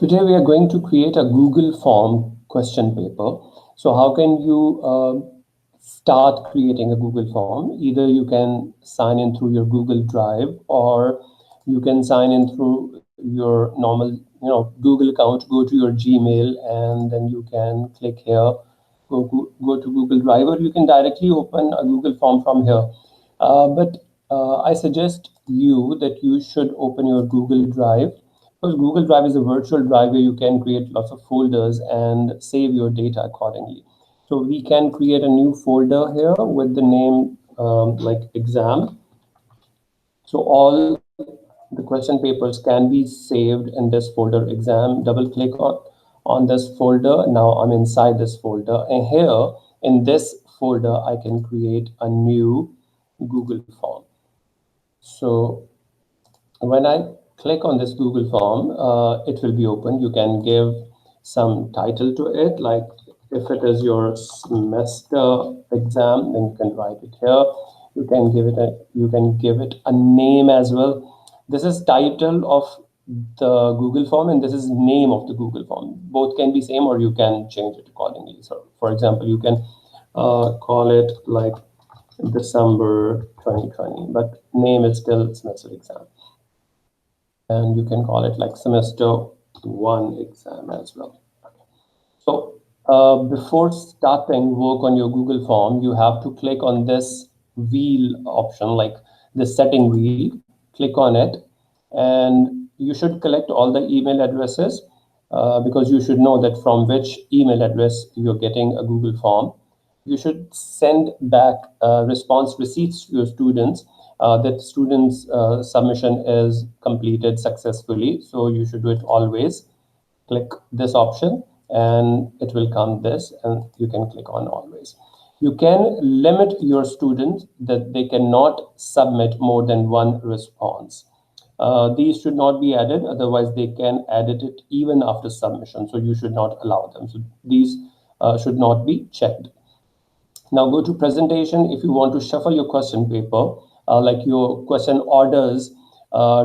Today we are going to create a Google form question paper. So how can you start creating a Google form? Either you can sign in through your Google Drive, or you can sign in through your normal, Google account. Go to your Gmail, and then you can click here. Go to Google Drive, or you can directly open a Google form from here. But I suggest you that you should open your Google Drive, because Google Drive is a virtual drive where you can create lots of folders and save your data accordingly. So we can create a new folder here with the name like exam. So all the question papers can be saved in this folder exam. Double click on this folder. Now I'm inside this folder, and here in this folder I can create a new Google form. So when I click on this Google form, it will be open. You can give some title to it, like if it is your semester exam, then you can write it here. You can give it a name as well. This is title of the Google form, and this is name of the Google form. Both can be same, or you can change it accordingly. So for example, you can call it like December 2020, but name is still semester exam. And you can call it like semester 1 exam as well. So before starting work on your Google form, you have to click on this wheel option, like the setting wheel. Click on it, and you should collect all the email addresses, because you should know that from which email address you're getting a Google form. You should send back response receipts to your students, that students' submission is completed successfully. So you should do it always. Click this option, and it will come this, and you can click on always. You can limit your students that they cannot submit more than one response. These should not be added, otherwise they can edit it even after submission. So you should not allow them. So these should not be checked. Now go to presentation. If you want to shuffle your question paper, like your question orders,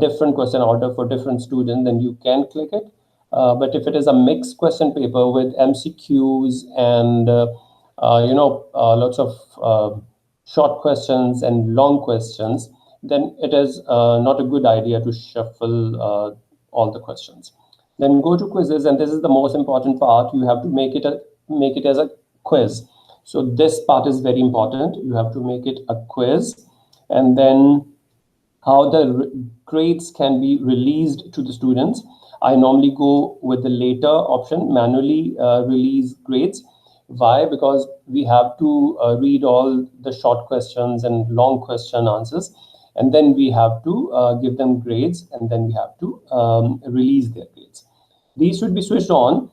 different question order for different students, then you can click it. But if it is a mixed question paper with MCQs and lots of short questions and long questions, then it is not a good idea to shuffle all the questions. Then go to quizzes, and this is the most important part. You have to make it as a quiz. So this part is very important. You have to make it a quiz, and then how the grades can be released to the students. I normally go with the later option, manually release grades. Why? Because we have to read all the short questions and long question answers, and then we have to give them grades, and then we have to release their grades. These should be switched on.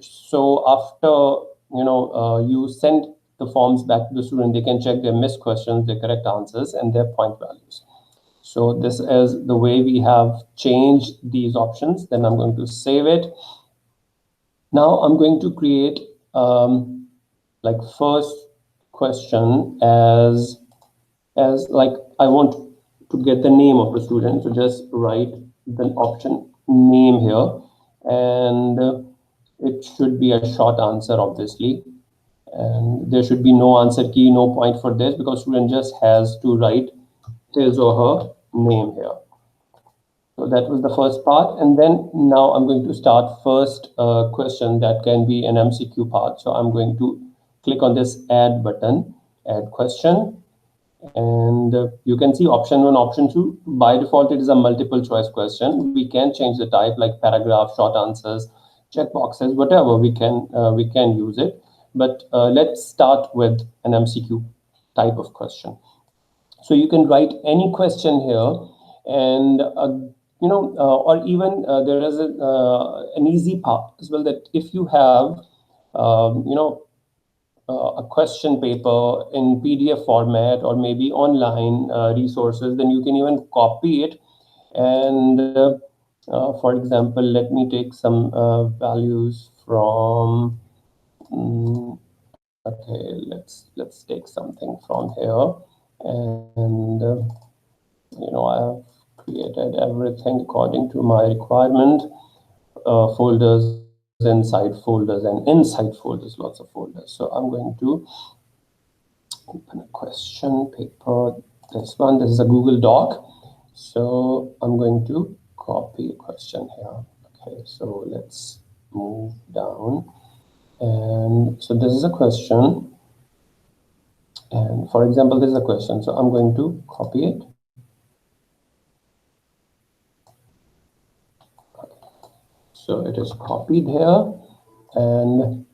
So after you send the forms back to the student, they can check their missed questions, their correct answers, and their point values. So this is the way we have changed these options. Then I'm going to save it. Now I'm going to create like first question as like I want to get the name of the student. So just write the option name here, and it should be a short answer, obviously. And there should be no answer key, no point for this, because student just has to write his or her name here. So that was the first part. And then now I'm going to start first question that can be an MCQ part. So I'm going to click on this add button, add question. And you can see option 1, option 2. By default, it is a multiple choice question. We can change the type, like paragraph, short answers, check boxes, whatever we can use it. But let's start with an MCQ type of question. So you can write any question here, and or even there is an easy part as well, that if you have a question paper in PDF format, or maybe online resources, then you can even copy it. And for example, let me take some values from okay, let's take something from here. And I have created everything according to my requirement. folders, inside folders, and inside folders, lots of folders. So I'm going to open a question paper. This one, this is a Google Doc. So I'm going to copy a question here. Okay, so let's move down. And so this is a question. And for example, this is a question. So I'm going to copy it. So it is copied here. And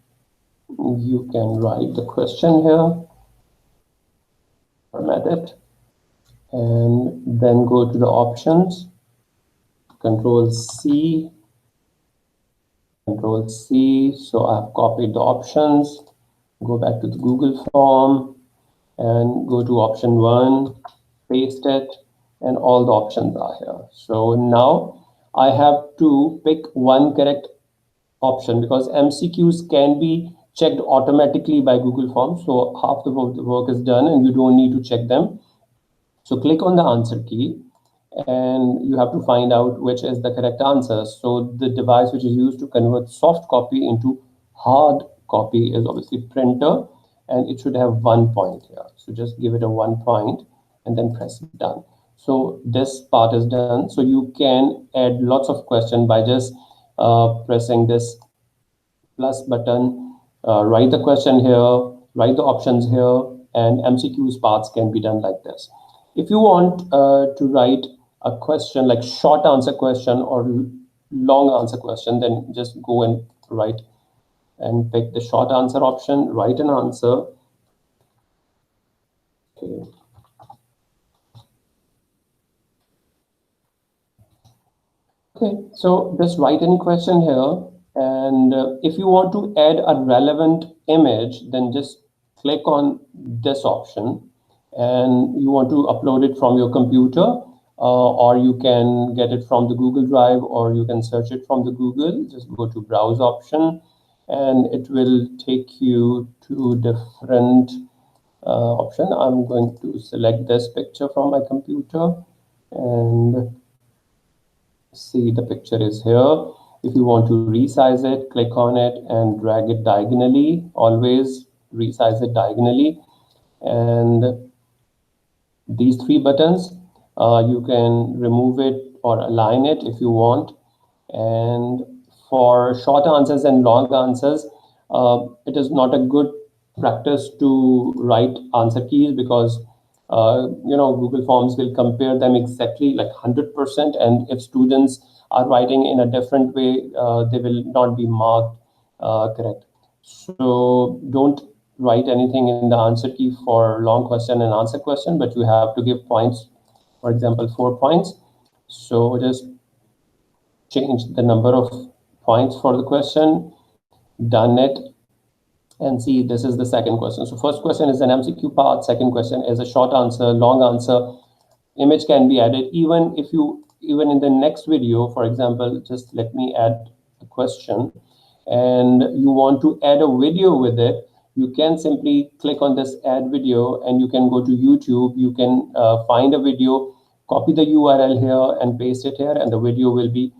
you can write the question here, format it, and then go to the options, Control C, Control C. So I've copied the options, go back to the Google form and go to option 1, paste it, and all the options are here. So now I have to pick one correct option because MCQs can be checked automatically by Google Forms. So half the work is done and you don't need to check them. So click on the answer key and you have to find out which is the correct answer. So the device which is used to convert soft copy into hard copy is obviously printer, and it should have 1 point here. So just give it a 1 point and then press done. So this part is done. So you can add lots of questions by just pressing this plus button, write the question here, write the options here, and MCQs parts can be done like this. If you want to write a question like short answer question or long answer question, then just go and write and pick the short answer option, write an answer. Okay. Okay, so just write any question here. And if you want to add a relevant image, then just click on this option. And you want to upload it from your computer, or you can get it from the Google Drive, or you can search it from the Google. Just go to browse option, and it will take you to different option. I'm going to select this picture from my computer and see the picture is here. If you want to resize it, click on it and drag it diagonally. Always resize it diagonally. And these 3 buttons, you can remove it or align it if you want. And for short answers and long answers, it is not a good practice to write answer keys because Google Forms will compare them exactly like 100%, and if students are writing in a different way, they will not be marked correct. So don't write anything in the answer key for long question and answer question, but you have to give points, for example 4 points. So just change the number of points for the question, done it, and see this is the second question. So first question is an MCQ part, second question is a short answer, long answer. Image can be added even in the next video. For example, just let me add a question and you want to add a video with it, you can simply click on this add video and you can go to YouTube. You can find a video, copy the URL here and paste it here, and the video will be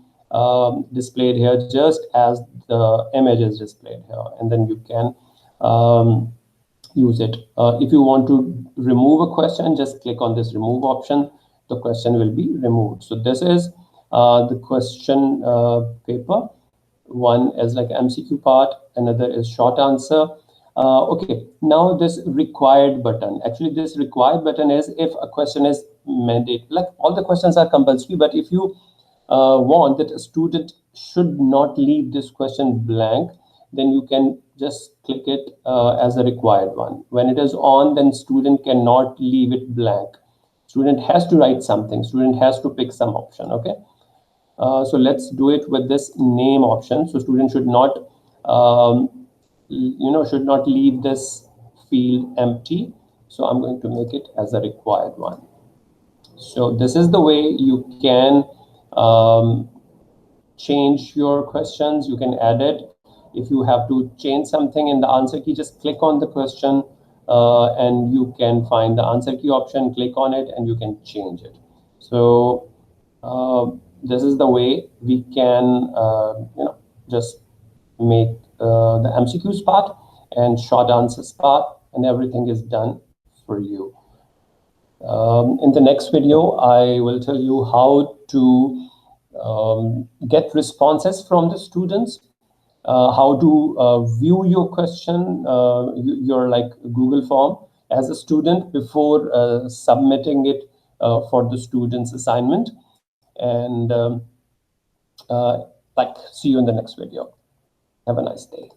displayed here just as the image is displayed here, and then you can use it. If you want to remove a question, just click on this remove option. The question will be removed. So this is the question paper. One is like MCQ part, another is short answer. Okay, now this required button. Actually, this required button is if a question is mandate. Like all the questions are compulsory, but if you want that a student should not leave this question blank, then you can just click it as a required one. When it is on, then student cannot leave it blank. Student has to write something. Student has to pick some option. Okay. So let's do it with this name option. So student should not, should not leave this field empty. So I'm going to make it as a required one. So this is the way you can change your questions. You can add it. If you have to change something in the answer key, just click on the question and you can find the answer key option, click on it and you can change it. So this is the way we can, just make the MCQs part and short answers part, and everything is done for you. In the next video, I will tell you how to get responses from the students, how to view your question, your like Google form as a student before submitting it for the student's assignment. And like, see you in the next video. Have a nice day.